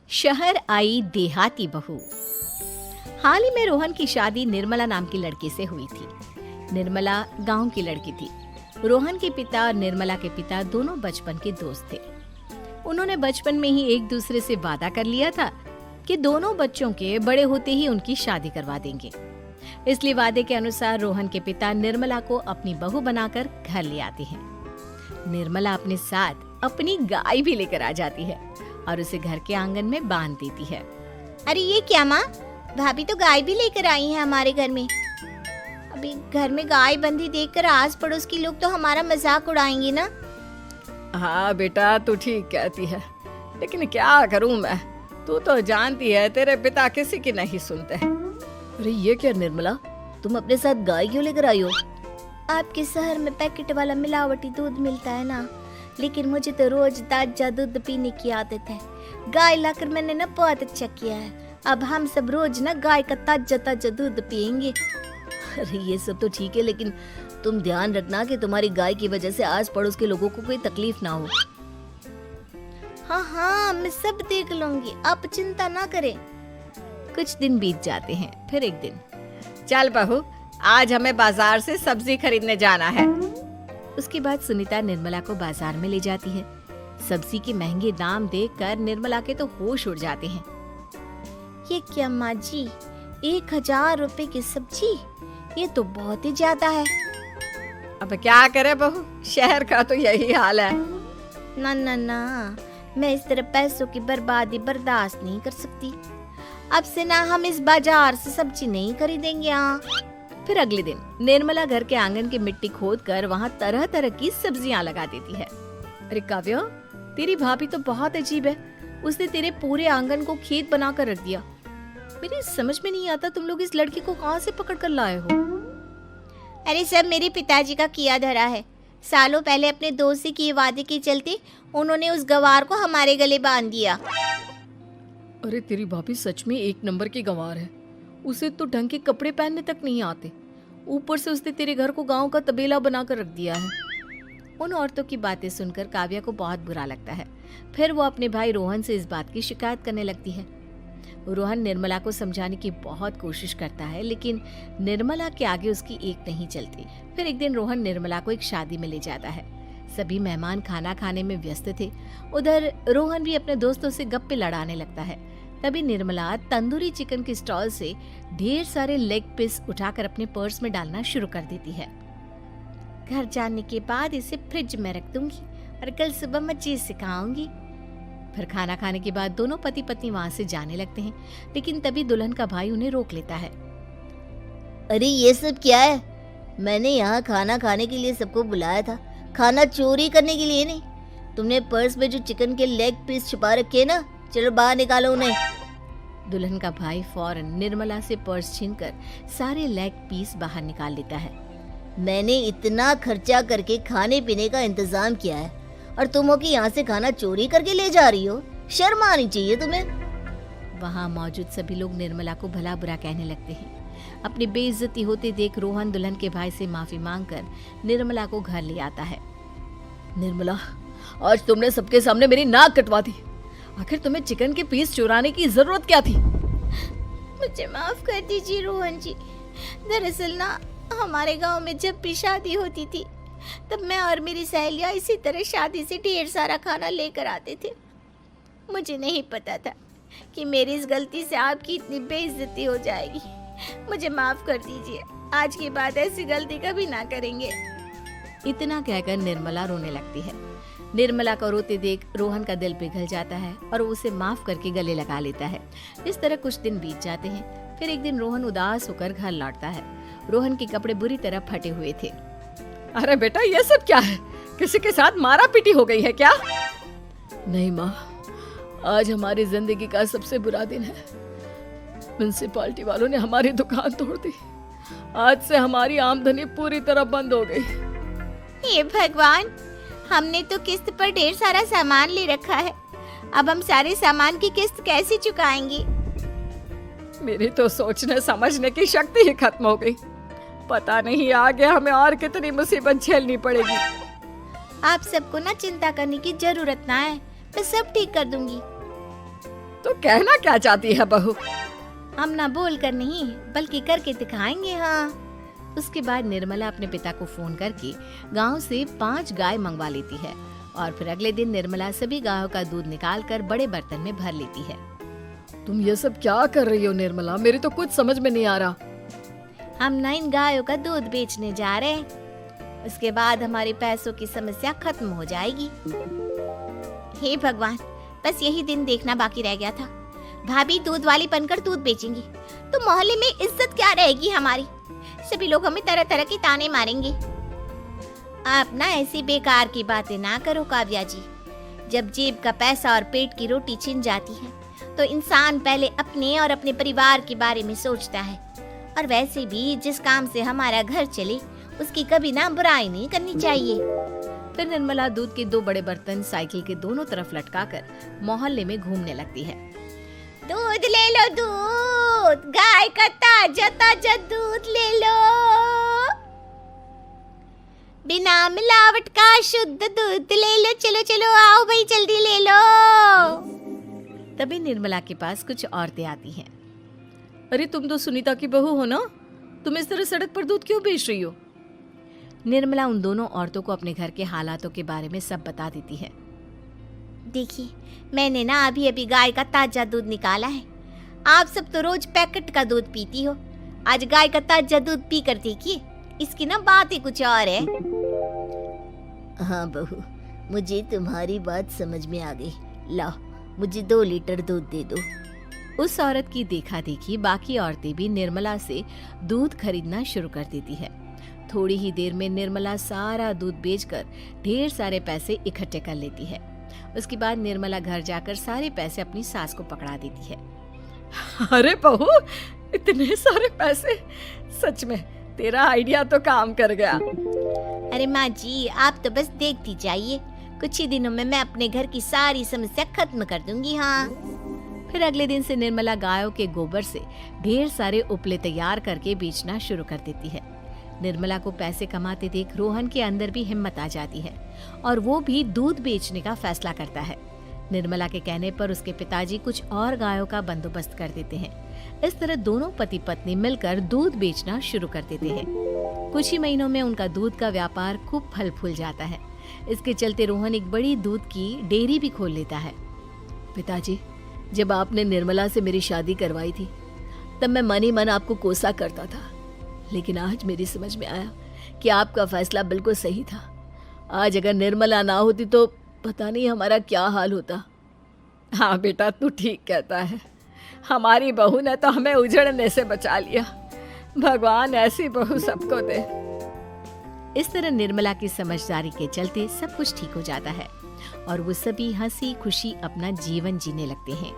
शहर आई देहाती बहू। हाल ही में रोहन की शादी निर्मला नाम की लड़की से हुई थी। निर्मला गांव की लड़की थी। रोहन के पिता और निर्मला के पिता दोनों बचपन के दोस्त थे। उन्होंने बचपन में ही एक दूसरे से वादा कर लिया था कि दोनों बच्चों के बड़े होते ही उनकी शादी करवा देंगे। इसलिए वादे के अनुसार रोहन के पिता निर्मला को अपनी बहू बनाकर घर ले आते हैं। निर्मला अपने साथ अपनी गाय भी लेकर आ जाती है और उसे घर के आंगन में बांध देती है। अरे ये क्या माँ, भाभी तो गाय भी लेकर आई है हमारे घर में। अभी घर में गाय बंधी देखकर आस पड़ोस के लोग तो हमारा मजाक उड़ाएंगे ना। हाँ बेटा, तू ठीक कहती है, लेकिन क्या करूं मैं, तू तो जानती है तेरे पिता किसी की नहीं सुनते। अरे ये क्या निर्मला, तुम अपने साथ गाय क्यों लेकर आई हो? आपके शहर में पैकेट वाला मिलावटी दूध मिलता है ना, लेकिन मुझे तो रोज ताजा दूध पीने की आदत है। गाय लाकर मैंने ना बहुत अच्छा किया है। अब हम सब रोज ना गाय का ताजा ताजा दूध पियेंगे। अरे ये सब तो ठीक है, लेकिन तुम ध्यान रखना कि तुम्हारी गाय की वजह से आस पड़ोस के लोगों को कोई तकलीफ ना हो। हाँ हाँ, मैं सब देख लूंगी, आप चिंता ना करें। कुछ दिन बीत जाते हैं। फिर एक दिन, चल बहू, आज हमें बाजार से सब्जी खरीदने जाना है। उसके बाद सुनीता निर्मला को बाजार में ले जाती है। सब्जी के महंगे दाम देखकर निर्मला के तो होश उड़ जाते हैं। ये क्या माँ जी, 1000 रुपए की सब्जी, ये तो बहुत ही ज्यादा है। अब क्या करे बहू, शहर का तो यही हाल है। ना ना ना, मैं इस तरह पैसों की बर्बादी बर्दाश्त नहीं कर सकती। अब से ना हम इस बाजार से सब्जी नहीं खरीदेंगे। फिर अगले दिन निर्मला घर के आंगन की मिट्टी खोदकर वहाँ तरह तरह की सब्जियाँ लगा देती है। अरे काव्या, तेरी भाभी तो बहुत अजीब है। उसने तेरे पूरे आंगन को खेत बनाकर रख दिया। मेरी समझ में नहीं आता, तुम लोग इस लड़की को कहाँ से पकड़ कर लाए हो? अरे सब मेरे पिताजी का किया धरा है। सालों पहले अपने दोस्त से किए वादे के चलते उन्होंने उस गवार को हमारे गले बांध दिया। अरे तेरी भाभी सच में एक नंबर की गंवार है। उसे तो ढंग के कपड़े पहनने तक नहीं आते, ऊपर से उसने तेरे घर को गांव का तबेला बनाकर रख दिया है। उन औरतों की बातें सुनकर काव्या को बहुत बुरा लगता है। फिर वो अपने भाई रोहन से इस बात की शिकायत करने लगती है। रोहन निर्मला को समझाने की बहुत कोशिश करता है, लेकिन निर्मला के आगे उसकी एक नहीं चलती। फिर एक दिन रोहन निर्मला को एक शादी में ले जाता है। सभी मेहमान खाना खाने में व्यस्त थे। उधर रोहन भी अपने दोस्तों से गप्पे लड़ाने लगता है। तभी निर्मला तंदूरी चिकन के स्टॉल से ढेर सारे लेग पीस उठाकर अपने पर्स में डालना शुरू कर देती है। घर जाने के बाद इसे फ्रिज में रख दूंगी और कल सुबह मजे से खाऊंगी। फिर खाना खाने के बाद दोनों पति पत्नी वहां से जाने लगते हैं, लेकिन तभी दुल्हन का भाई उन्हें रोक लेता है। अरे ये सब क्या है? मैंने यहाँ खाना खाने के लिए सबको बुलाया था, खाना चोरी करने के लिए नहीं। तुमने पर्स में जो चिकन के लेग पीस छुपा रखे ना, चलो बाहर निकालो उन्हें। दुल्हन का भाई फौरन निर्मला से पर्स छीनकर सारे लेग पीस बाहर निकाल लेता है। मैंने इतना खर्चा करके खाने पीने का इंतजाम किया है और तुम हो कि यहाँ से खाना चोरी करके ले जा रही हो? शर्म आनी चाहिए तुम्हें। वहाँ मौजूद सभी लोग निर्मला को भला बुरा कहने लगते हैं। अपनी बेइज्जती होते देख रोहन दुल्हन के भाई से माफी मांगकर निर्मला को घर ले आता है। निर्मला, आज तुमने सबके सामने मेरी नाक कटवा दी। आखिर तुम्हें चिकन के पीस चुराने की जरूरत क्या थी? मुझे माफ कर दीजिए रोहन जी। दरअसल ना, हमारे गांव में जब भी शादी होती थी तब मैं और मेरी सहेलियां इसी तरह शादी से ढेर सारा खाना लेकर आते थे। मुझे नहीं पता था कि मेरी इस गलती से आपकी इतनी बेइज्जती हो जाएगी। मुझे माफ कर दीजिए, आज के बाद ऐसी गलती कभी ना करेंगे। इतना कहकर निर्मला रोने लगती है। निर्मला को रोते देख रोहन का दिल पिघल जाता है और वो उसे माफ करके गले लगा लेता है। इस तरह कुछ दिन बीत जाते हैं। फिर एक दिन रोहन उदास होकर घर लौटता है। रोहन के कपड़े बुरी तरह फटे हुए थे। अरे बेटा, ये सब क्या है? किसी के साथ मारा पीटी हो गई है क्या? नहीं माँ, आज हमारी जिंदगी का सबसे बुरा दिन है। म्युनिसिपालिटी वालों ने हमारी दुकान तोड़ दी। आज से हमारी आमदनी पूरी तरह बंद हो गई। हे भगवान, हमने तो किस्त पर ढेर सारा सामान ले रखा है। अब हम सारे सामान की किस्त कैसे चुकाएंगे? मेरी तो सोचने समझने की शक्ति ही खत्म हो गई। पता नहीं आगे हमें और कितनी मुसीबत झेलनी पड़ेगी। आप सबको ना चिंता करने की जरूरत ना है, मैं सब ठीक कर दूंगी। तो कहना क्या चाहती है बहू? हम ना बोल कर नहीं बल्कि करके दिखाएंगे। हाँ। उसके बाद निर्मला अपने पिता को फोन करके गांव से 5 गाय मंगवा लेती है और फिर अगले दिन निर्मला सभी गायों का दूध निकाल कर बड़े बर्तन में भर लेती है। तुम ये सब क्या कर रही हो निर्मला? मेरी तो कुछ समझ में नहीं आ रहा। हम ना इन गायों का दूध बेचने जा रहे हैं। उसके बाद हमारे पैसों की समस्या खत्म हो जाएगी। हे भगवान, बस यही दिन देखना बाकी रह गया था। भाभी दूध वाली बनकर दूध बेचेंगी तो मोहल्ले में इज्जत क्या रहेगी हमारी? सभी लोग हमें तरह तरह के ताने मारेंगे। आप ना ऐसी बेकार की बातें ना करो काव्या जी। जब जेब का पैसा और पेट की रोटी छिन जाती है तो इंसान पहले अपने और अपने परिवार के बारे में सोचता है। और वैसे भी जिस काम से हमारा घर चले उसकी कभी ना बुराई नहीं करनी चाहिए। फिर निर्मला दूध के 2 बड़े बर्तन साइकिल के दोनों तरफ लटकाकर मोहल्ले में घूमने लगती है। दूध ले लो, दूध, गाय का ताजा ताजा दूध ले लो, बिना मिलावट का शुद्ध दूध ले लो। चलो चलो आओ भाई, जल्दी ले लो। तभी निर्मला के पास कुछ औरतें आती हैं। अरे तुम तो सुनीता की बहू हो ना, तुम इस तरह सड़क पर दूध क्यों बेच रही हो? निर्मला उन दोनों औरतों को अपने घर के हालातों के बारे में सब बता देती है। देखिए, मैंने ना अभी अभी गाय का ताजा दूध निकाला है। आप सब तो रोज पैकेट का दूध पीती हो, आज गाय का ताजा दूध पी कर देखिए, इसकी ना बात ही कुछ और है। हाँ बहू, मुझे तुम्हारी बात समझ में आ गई। लाओ, मुझे 2 लीटर दूध दे दो। उस औरत की देखा देखी बाकी औरतें भी निर्मला से दूध खरीदना शुरू कर देती है। थोड़ी ही देर में निर्मला सारा दूध बेचकर ढेर सारे पैसे इकट्ठे कर लेती है। उसके बाद निर्मला घर जाकर सारे पैसे अपनी सास को पकड़ा देती है। अरे बहू, इतने सारे पैसे! सच में तेरा आइडिया तो काम कर गया। अरे माँ जी, आप तो बस देखती जाइए, कुछ ही दिनों में मैं अपने घर की सारी समस्या खत्म कर दूंगी। हाँ। फिर अगले दिन से निर्मला गायों के गोबर से ढेर सारे उपले तैयार करके बेचना शुरू कर देती है। निर्मला को पैसे कमाते देख रोहन के अंदर भी हिम्मत आ जाती है और वो भी दूध बेचने का फैसला करता है। निर्मला के कहने पर उसके पिताजी कुछ और गायों का बंदोबस्त कर देते हैं। इस तरह दोनों पति पत्नी मिलकर दूध बेचना शुरू कर देते हैं। कुछ ही महीनों में उनका दूध का व्यापार खूब फल फूल जाता है। इसके चलते रोहन एक बड़ी दूध की डेयरी भी खोल लेता है। पिताजी, जब आपने निर्मला से मेरी शादी करवाई थी तब मैं मन ही मन आपको कोसा करता था, लेकिन आज मेरी समझ में आया कि आपका फैसला बिल्कुल सही था। आज अगर निर्मला ना होती तो पता नहीं हमारा क्या हाल होता। हाँ बेटा, तू ठीक कहता है। हमारी बहू ने तो हमें उजड़ने से बचा लिया। भगवान ऐसी बहू सबको दे। इस तरह निर्मला की समझदारी के चलते सब कुछ ठीक हो जाता है और वो सभी हंसी खुशी अपना जीवन जीने लगते हैं।